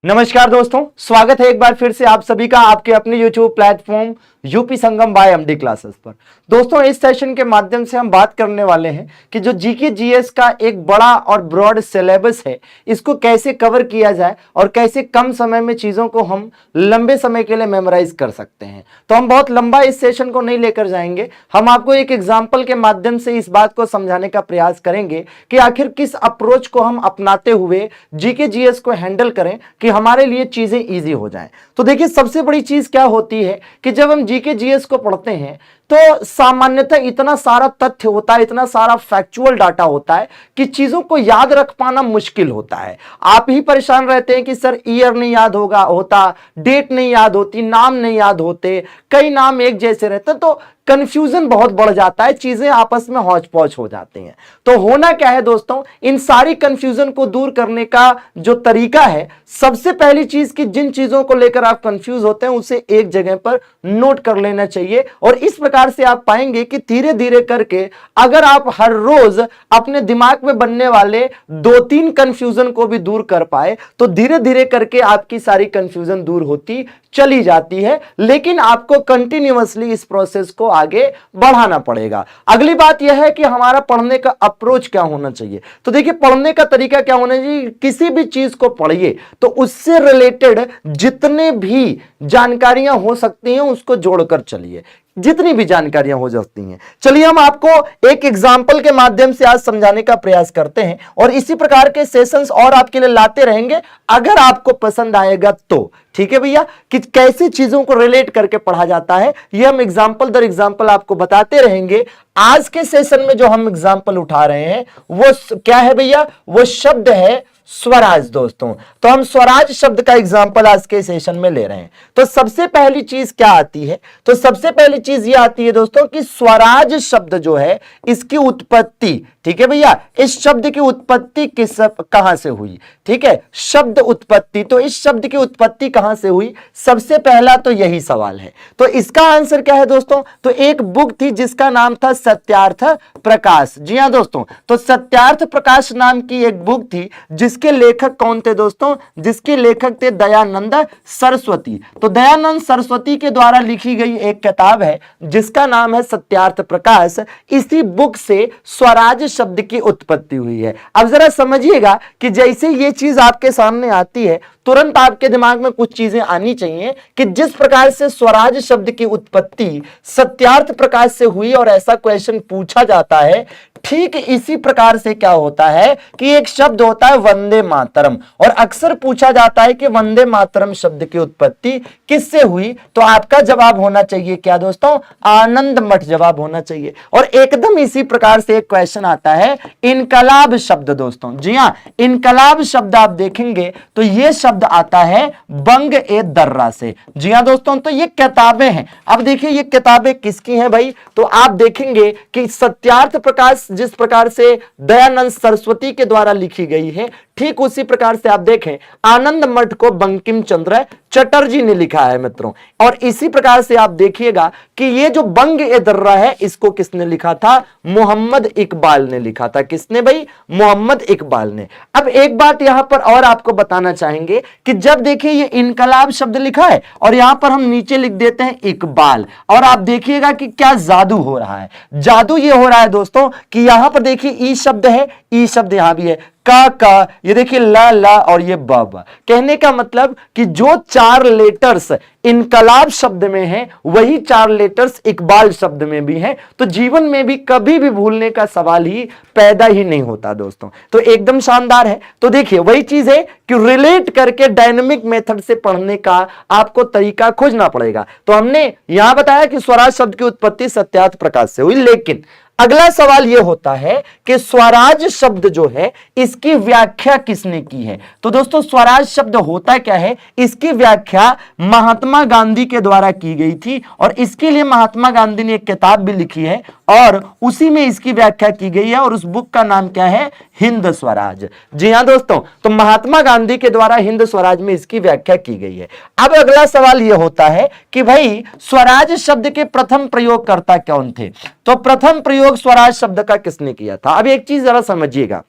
नमस्कार दोस्तों, स्वागत है एक बार फिर से आप सभी का आपके अपने YouTube प्लेटफॉर्म यूपी संगम बाय एमडी क्लासेस पर। दोस्तों, इस सेशन के माध्यम से हम बात करने वाले हैं कि जो जीके जीएस का एक बड़ा और ब्रॉड सिलेबस है, इसको कैसे कवर किया जाए और कैसे कम समय में चीजों को हम लंबे समय के लिए मेमोराइज कर सकते हैं। तो हम बहुत लंबा इस सेशन को नहीं लेकर जाएंगे, हम आपको एक एग्जाम्पल के माध्यम से इस बात को समझाने का प्रयास करेंगे कि आखिर किस अप्रोच को हम अपनाते हुए जीके जीएस को हैंडल करें कि हमारे लिए चीजें इजी हो जाएं। तो देखिए, सबसे बड़ी चीज क्या होती है कि जब हम जीके जीएस को पढ़ते हैं तो सामान्यतः इतना सारा तथ्य होता है, इतना सारा फैक्चुअल डाटा होता है कि चीजों को याद रख पाना मुश्किल होता है। आप ही परेशान रहते हैं कि सर ईयर नहीं याद होता, डेट नहीं याद होती, नाम नहीं याद होते, कई नाम एक जैसे रहते, तो कंफ्यूजन बहुत बढ़ जाता है, चीजें आपस में हौच पौच हो जाती हैं। तो होना क्या है दोस्तों, इन सारी कंफ्यूजन को दूर करने का जो तरीका है, सबसे पहली चीज कि जिन चीजों को लेकर आप कंफ्यूज होते हैं उसे एक जगह पर नोट कर लेना चाहिए। और इस प्रकार से आप पाएंगे कि धीरे धीरे करके अगर आप हर रोज अपने दिमाग में बनने वाले 2-3 कंफ्यूजन को भी दूर कर पाए तो धीरे धीरे करके आपकी सारी कंफ्यूजन दूर होती चली जाती है। लेकिन आपको कंटिन्यूअसली इस प्रोसेस को आगे बढ़ाना पड़ेगा। अगली बात यह है कि हमारा पढ़ने का अप्रोच क्या होना चाहिए। तो देखिए, पढ़ने का तरीका क्या होना चाहिए, किसी भी चीज को पढ़िए तो उससे रिलेटेड जितने भी जानकारियां हो सकती हैं उसको जोड़कर चलिए, जितनी भी जानकारियां हो सकती हैं। चलिए, हम आपको एक एग्जाम्पल के माध्यम से आज समझाने का प्रयास करते हैं और इसी प्रकार के सेशंस और आपके लिए लाते रहेंगे अगर आपको पसंद आएगा तो। ठीक है भैया, कि कैसे चीजों को रिलेट करके पढ़ा जाता है, ये हम एग्जाम्पल दर एग्जाम्पल आपको बताते रहेंगे। आज के सेशन में जो हम एग्जाम्पल उठा रहे हैं वो क्या है भैया, वो शब्द है स्वराज। दोस्तों, तो हम स्वराज शब्द का एग्जाम्पल आज के सेशन में ले रहे हैं। तो सबसे पहली चीज क्या आती है, तो सबसे पहली चीज ये आती है दोस्तों कि स्वराज शब्द जो है इसकी उत्पत्ति, ठीक है भैया, इस शब्द की उत्पत्ति कहां से हुई। ठीक है, शब्द उत्पत्ति, तो इस शब्द की उत्पत्ति कहां से हुई, सबसे पहला तो यही सवाल है। तो इसका आंसर क्या है दोस्तों, तो एक बुक थी जिसका नाम था सत्यार्थ प्रकाश। जी हां दोस्तों, तो सत्यार्थ प्रकाश नाम की एक बुक थी जिसके लेखक कौन थे दोस्तों, जिसके लेखक थे दयानंद सरस्वती। तो दयानंद सरस्वती के द्वारा लिखी गई एक किताब है जिसका नाम है सत्यार्थ प्रकाश। इसी बुक से स्वराज शब्द की उत्पत्ति हुई है। अब जरा समझिएगा कि जैसे ये चीज आपके सामने आती है तुरंत आपके दिमाग में कुछ चीजें आनी चाहिए कि जिस प्रकार से स्वराज शब्द की उत्पत्ति सत्यार्थ प्रकाश से हुई और ऐसा क्वेश्चन पूछा जाता है, ठीक इसी प्रकार से क्या होता है कि एक शब्द होता है वंदे मातरम, और अक्सर पूछा जाता है कि वंदे मातरम शब्द की उत्पत्ति किससे हुई। तो आपका जवाब होना चाहिए क्या दोस्तों, आनंद मठ जवाब होना चाहिए। और एकदम इसी प्रकार से एक क्वेश्चन आता है इनकलाब शब्द। दोस्तों जी हां, इनकलाब शब्द आप देखेंगे तो यह शब्द आता है बंग ए दर्रा से। जी हां दोस्तों, तो ये किताबें हैं। अब देखिए ये किताबें किसकी हैं भाई, तो आप देखेंगे कि सत्यार्थ प्रकाश जिस प्रकार से दयानंद सरस्वती के द्वारा लिखी गई है, ठीक उसी प्रकार से आप देखें आनंद मठ को बंकिम चंद्र चटर्जी ने लिखा है मित्रों। और इसी प्रकार से आप देखिएगा कि ये जो बंग ए दर्रा है इसको किसने लिखा था, मोहम्मद इकबाल ने लिखा था। किसने भाई, मोहम्मद इकबाल ने। अब एक बात यहां पर और आपको बताना चाहेंगे कि जब देखिए ये इनकलाब शब्द लिखा है और यहां पर हम नीचे लिख देते हैं इकबाल, और आप देखिएगा कि क्या जादू हो रहा है। जादू ये हो रहा है दोस्तों कि यहां पर देखिए ई शब्द है, ई शब्द यहां भी है, का, ये देखिए ला ला और ये बा। कहने का मतलब कि जो 4 लेटर्स इनकलाब शब्द में हैं वही 4 लेटर्स इकबाल शब्द में भी हैं। तो जीवन में भी कभी भी भूलने का सवाल ही पैदा ही नहीं होता दोस्तों। तो एकदम शानदार है। तो देखिए वही चीज है कि रिलेट करके डायनेमिक मेथड से पढ़ने का आपको तरीका खोजना पड़ेगा। तो हमने यहां बताया कि स्वराज शब्द की उत्पत्ति सत्यार्थ प्रकाश से हुई, लेकिन अगला सवाल यह होता है कि स्वराज शब्द जो है इसकी व्याख्या किसने की है। तो दोस्तों स्वराज शब्द होता क्या है, इसकी व्याख्या महात्मा गांधी के द्वारा की गई थी और इसके लिए महात्मा गांधी ने एक किताब भी लिखी है और उसी में इसकी व्याख्या की गई है और उस बुक का नाम क्या है, हिंद स्वराज। जी हां दोस्तों, तो महात्मा गांधी के द्वारा हिंद स्वराज में इसकी व्याख्या की गई है। अब अगला सवाल यह होता है कि भाई स्वराज शब्द के प्रथम प्रयोगकर्ता कौन थे। तो प्रथम प्रयोग स्वराज शब्द का किसने किया था। अब एक चीज जरा समझिएगा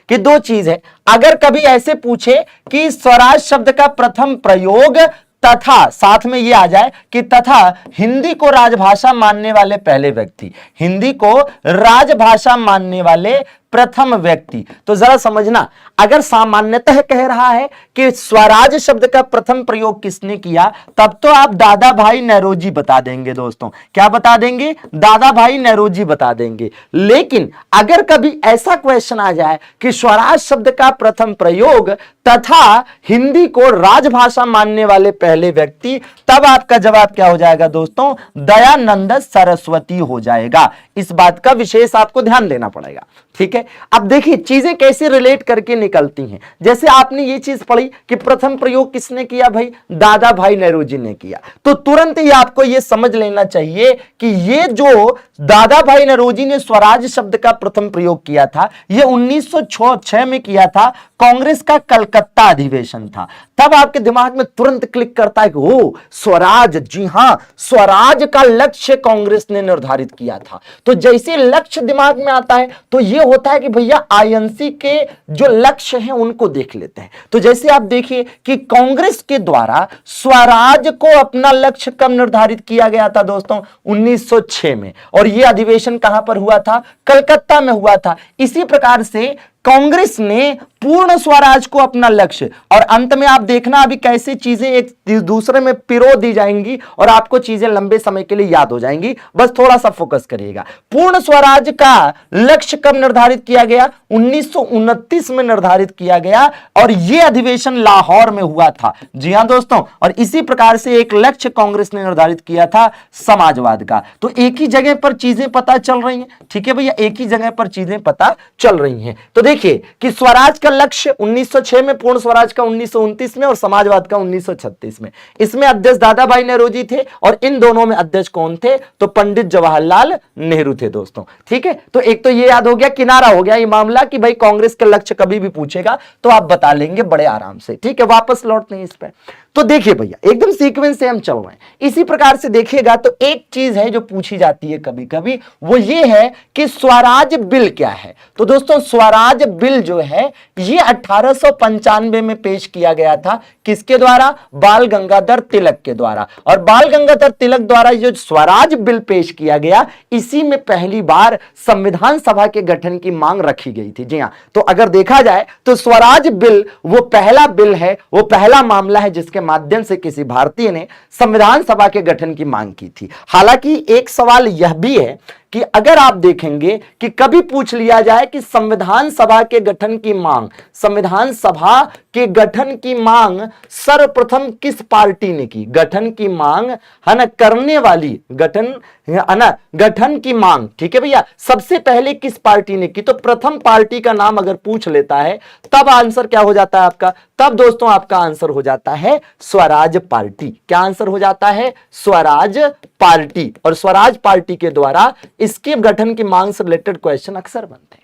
कि दो चीज है, अगर कभी ऐसे पूछे कि स्वराज शब्द का प्रथम प्रयोग तथा साथ में ये आ जाए कि तथा हिंदी को राजभाषा मानने वाले पहले व्यक्ति, हिंदी को राजभाषा मानने वाले प्रथम व्यक्ति, तो जरा समझना, अगर सामान्यतः कह रहा है कि स्वराज शब्द का प्रथम प्रयोग किसने किया, तब तो आप दादा भाई नौरोजी बता देंगे दोस्तों। क्या बता देंगे? दादा भाई नौरोजी बता देंगे। लेकिन अगर कभी ऐसा क्वेश्चन आ जाए कि स्वराज शब्द का प्रथम प्रयोग तथा हिंदी को राजभाषा मानने वाले पहले व्यक्ति, तब आपका जवाब क्या हो जाएगा दोस्तों? दयानंद सरस्वती हो जाएगा। इस बात का विशेष आपको ध्यान देना पड़ेगा, ठीक है। अब देखिए चीजें कैसे रिलेट करके निकलती हैं। जैसे आपने ये चीज पढ़ी कि प्रथम प्रयोग किसने किया भाई? दादा भाई नौरोजी ने किया, तो तुरंत ही आपको ये समझ लेना चाहिए कि ये जो दादा भाई नौरोजी ने स्वराज शब्द का प्रथम प्रयोग किया था, ये 1906 में किया था, कांग्रेस का कलकत्ता अधिवेशन था। तब आपके दिमाग में तुरंत क्लिक करता है कि ओ स्वराज, जी हां, स्वराज का लक्ष्य कांग्रेस ने निर्धारित किया था। तो जैसे लक्ष्य दिमाग में आता है तो यह होता है कि भैया आईएनसी के जो लक्ष्य हैं उनको देख लेते हैं। तो जैसे आप देखिए कि कांग्रेस के द्वारा स्वराज को अपना लक्ष्य कब निर्धारित किया गया था दोस्तों? 1906 में। और यह अधिवेशन कहां पर हुआ था? कलकत्ता में हुआ था। इसी प्रकार से कांग्रेस ने पूर्ण स्वराज को अपना लक्ष्य, और अंत में आप देखना अभी कैसे चीजें एक दूसरे में पिरो दी जाएंगी और आपको चीजें लंबे समय के लिए याद हो जाएंगी। बस थोड़ा सा फोकस करिएगा। पूर्ण स्वराज का लक्ष्य कब निर्धारित किया गया? 1929 में निर्धारित किया गया, और यह अधिवेशन लाहौर में हुआ था। जी हां दोस्तों, और इसी प्रकार से एक लक्ष्य कांग्रेस ने निर्धारित किया था समाजवाद का। तो एक ही जगह पर चीजें पता चल रही हैं, ठीक है भैया, एक ही जगह पर चीजें पता चल रही हैं। तो देखिए कि स्वराज का लक्ष्य 1906 में, पूर्ण स्वराज का 1929 में, और समाजवाद का 1936 में। इसमें अध्यक्ष दादा भाई नौरोजी थे, और इन दोनों में अध्यक्ष कौन थे? तो पंडित जवाहरलाल नेहरू थे दोस्तों, ठीक है। तो एक तो ये याद हो गया, किनारा हो गया ये मामला कि भाई कांग्रेस का लक्ष्य कभी भी पूछेगा तो आप बता लेंगे बड़े आराम से, ठीक है। वापस लौटते हैं इस पे। तो देखिए भैया एकदम सीक्वेंस से हम चल रहे हैं। इसी प्रकार से देखिएगा तो एक चीज है जो पूछी जाती है कभी कभी, वो ये है कि स्वराज बिल क्या है। तो दोस्तों स्वराज बिल जो है ये 1895 में पेश किया गया था। किसके द्वारा? बाल गंगाधर तिलक के द्वारा। और बाल गंगाधर तिलक द्वारा जो स्वराज बिल पेश किया गया, इसी में पहली बार संविधान सभा के गठन की मांग रखी गई थी। जी हां, तो अगर देखा जाए तो स्वराज बिल वो पहला बिल है, वो पहला मामला है जिसके माध्यम से किसी भारतीय ने संविधान सभा के गठन की मांग की थी। हालांकि एक सवाल यह भी है कि अगर आप देखेंगे कि कभी पूछ लिया जाए कि संविधान सभा के गठन की मांग, संविधान सभा के गठन की मांग सर्वप्रथम किस पार्टी ने की? गठन की मांग है ना करने वाली, गठन है ना, गठन की मांग, ठीक है भैया, सबसे पहले किस पार्टी ने की? तो प्रथम पार्टी का नाम अगर पूछ लेता है तब आंसर क्या हो जाता है आपका? तब दोस्तों आपका आंसर हो जाता है स्वराज पार्टी। क्या आंसर हो जाता है? स्वराज पार्टी। और स्वराज पार्टी के द्वारा इसके गठन की मांग से रिलेटेड क्वेश्चन अक्सर बनते हैं।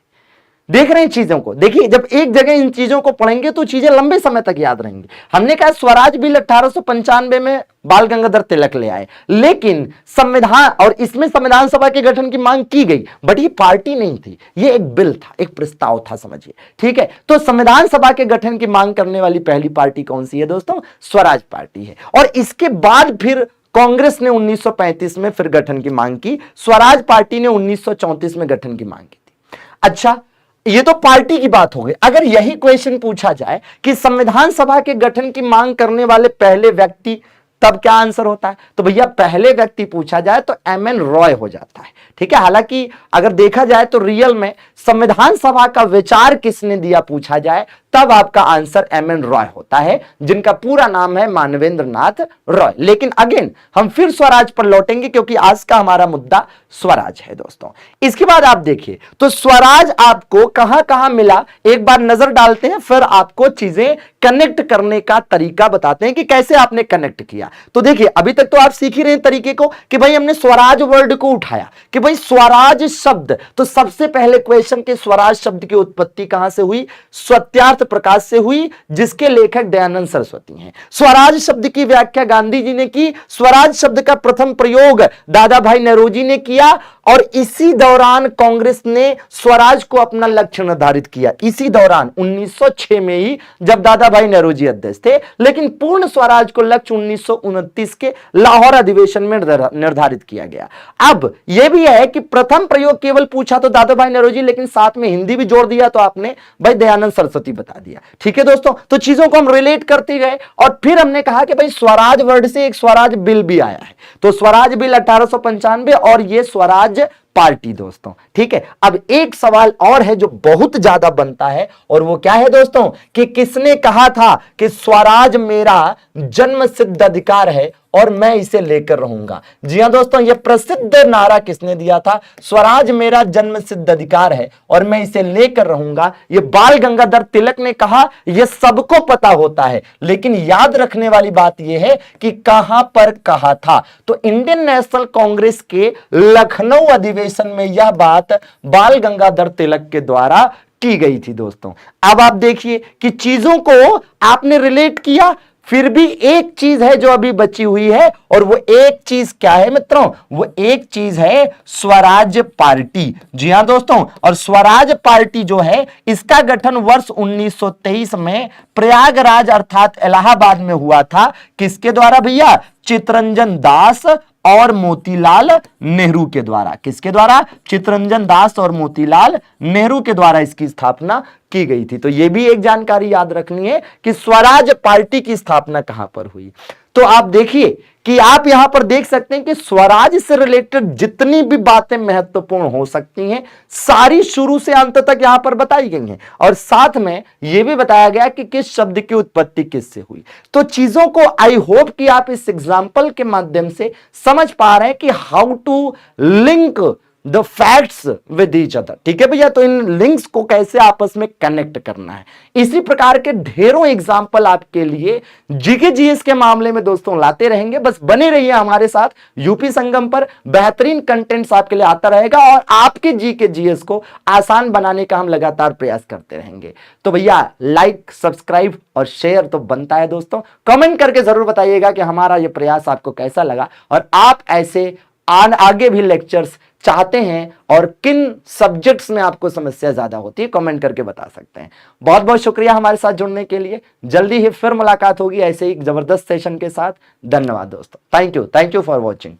देख रहे हैं चीजों को, देखिए जब एक जगह इन चीजों को पढ़ेंगे तो चीजें लंबे समय तक याद रहेंगी। हमने कहा स्वराज बिल 1895 में बाल गंगाधर तिलक ले आए, लेकिन संविधान, और इसमें संविधान सभा के गठन की मांग की गई, बट ये पार्टी नहीं थी, ये एक बिल था, एक प्रस्ताव था, समझिए, ठीक है। तो संविधान सभा के गठन की मांग करने वाली पहली पार्टी कौन सी है दोस्तों? स्वराज पार्टी है। और इसके बाद फिर कांग्रेस ने 1935 में फिर गठन की मांग की, स्वराज पार्टी ने 1934 में गठन की मांग की थी। अच्छा, ये तो पार्टी की बात हो गई। अगर यही क्वेश्चन पूछा जाए कि संविधान सभा के गठन की मांग करने वाले पहले व्यक्ति, तब क्या आंसर होता है? तो भैया पहले व्यक्ति पूछा जाए तो एमएन रॉय हो जाता है, ठीक है। हालांकि अगर देखा जाए तो रियल में संविधान सभा का विचार किसने दिया पूछा जाए, तब आपका आंसर एमएन रॉय होता है, जिनका पूरा नाम है मानवेंद्र नाथ रॉय। लेकिन अगेन हम फिर स्वराज पर लौटेंगे क्योंकि आज का हमारा मुद्दा स्वराज है दोस्तों। इसके बाद आप देखिए तो स्वराज आपको कहां कहां मिला, एक बार नजर डालते हैं, फिर आपको चीजें कनेक्ट करने का तरीका बताते हैं कि कैसे आपने कनेक्ट किया। तो देखिए अभी तक तो आप सीख ही रहे हैं तरीके को कि भाई हमने स्वराज वर्ड को उठाया कि भाई स्वराज शब्द, तो सबसे पहले क्वेश्चन के स्वराज शब्द की उत्पत्ति कहां से हुई? सत्यार्थ प्रकाश से हुई, जिसके लेखक दयानंद सरस्वती हैं। स्वराज शब्द की व्याख्या गांधी जी ने की, स्वराज शब्द का प्रथम प्रयोग दादा भाई नौरोजी ने किया, और इसी दौरान कांग्रेस ने स्वराज को अपना लक्ष्य निर्धारित किया। इसी दौरान 1906 में ही, जब दादा भाई नेहरू जी अध्यक्ष थे, लेकिन पूर्ण स्वराज को लक्ष्य 1929 के लाहौर अधिवेशन में निर्धारित किया गया। अब यह भी है कि प्रथम प्रयोग केवल पूछा तो दादा भाई नेहरू जी, लेकिन साथ में हिंदी भी जोड़ दिया तो आपने भाई दयानंद सरस्वती बता दिया। ठीक है दोस्तों, तो चीजों को हम रिलेट करते गए और फिर हमने कहा कि भाई स्वराज वर्ड से एक स्वराज बिल भी आया है, तो स्वराज बिल 1895 और ये स्वराज पार्टी दोस्तों। ठीक है, अब एक सवाल और है जो बहुत ज्यादा बनता है, और वो क्या है दोस्तों कि किसने कहा था कि स्वराज मेरा जन्म सिद्ध अधिकार है और मैं इसे लेकर रहूंगा। जी हां दोस्तों, यह प्रसिद्ध नारा किसने दिया था? स्वराज मेरा जन्म सिद्ध अधिकार है और मैं इसे लेकर रहूंगा। यह बाल गंगाधर तिलक ने कहा। यह सबको पता होता है, लेकिन याद रखने वाली बात यह है कि कहां पर कहा था। तो इंडियन नेशनल कांग्रेस के लखनऊ अधिवेशन में यह बात बाल गंगाधर तिलक के द्वारा की गई थी दोस्तों। अब आप देखिए कि चीजों को आपने रिलेट किया, फिर भी एक चीज है जो अभी बची हुई है, और वो एक चीज क्या है मित्रों? वो एक चीज है स्वराज पार्टी। जी हां दोस्तों, और स्वराज पार्टी जो है इसका गठन वर्ष 1923 में प्रयागराज अर्थात इलाहाबाद में हुआ था। किसके द्वारा भैया? चितरंजन दास और मोतीलाल नेहरू के द्वारा। किसके द्वारा? चितरंजन दास और मोतीलाल नेहरू के द्वारा इसकी स्थापना की गई थी। तो यह भी एक जानकारी याद रखनी है कि स्वराज पार्टी की स्थापना कहां पर हुई। तो आप देखिए कि आप यहां पर देख सकते हैं कि स्वराज से रिलेटेड जितनी भी बातें महत्वपूर्ण हो सकती हैं, सारी शुरू से अंत तक यहां पर बताई गई हैं, और साथ में यह भी बताया गया कि किस शब्द की उत्पत्ति किससे हुई। तो चीजों को आई होप कि आप इस एग्जाम्पल के माध्यम से समझ पा रहे हैं कि how to link the facts with each other. ठीक है भैया, तो इन लिंक्स को कैसे आपस में कनेक्ट करना है। इसी प्रकार के ढेरों एग्जाम्पल आपके लिए जीके जीएस के मामले में दोस्तों लाते रहेंगे। बस बने रहिए हमारे साथ यूपी संगम पर, बेहतरीन कंटेंट्स आपके लिए आता रहेगा और आपके जीके जीएस को आसान बनाने का हम लगातार प्रयास करते रहेंगे। तो भैया लाइक, सब्सक्राइब और शेयर तो बनता है दोस्तों। कमेंट करके जरूर बताइएगा कि हमारा यह प्रयास आपको कैसा लगा, और आप ऐसे आगे भी लेक्चर्स चाहते हैं और किन सब्जेक्ट्स में आपको समस्या ज्यादा होती है, कमेंट करके बता सकते हैं। बहुत बहुत शुक्रिया हमारे साथ जुड़ने के लिए। जल्दी ही फिर मुलाकात होगी ऐसे ही जबरदस्त सेशन के साथ। धन्यवाद दोस्तों। Thank you for watching.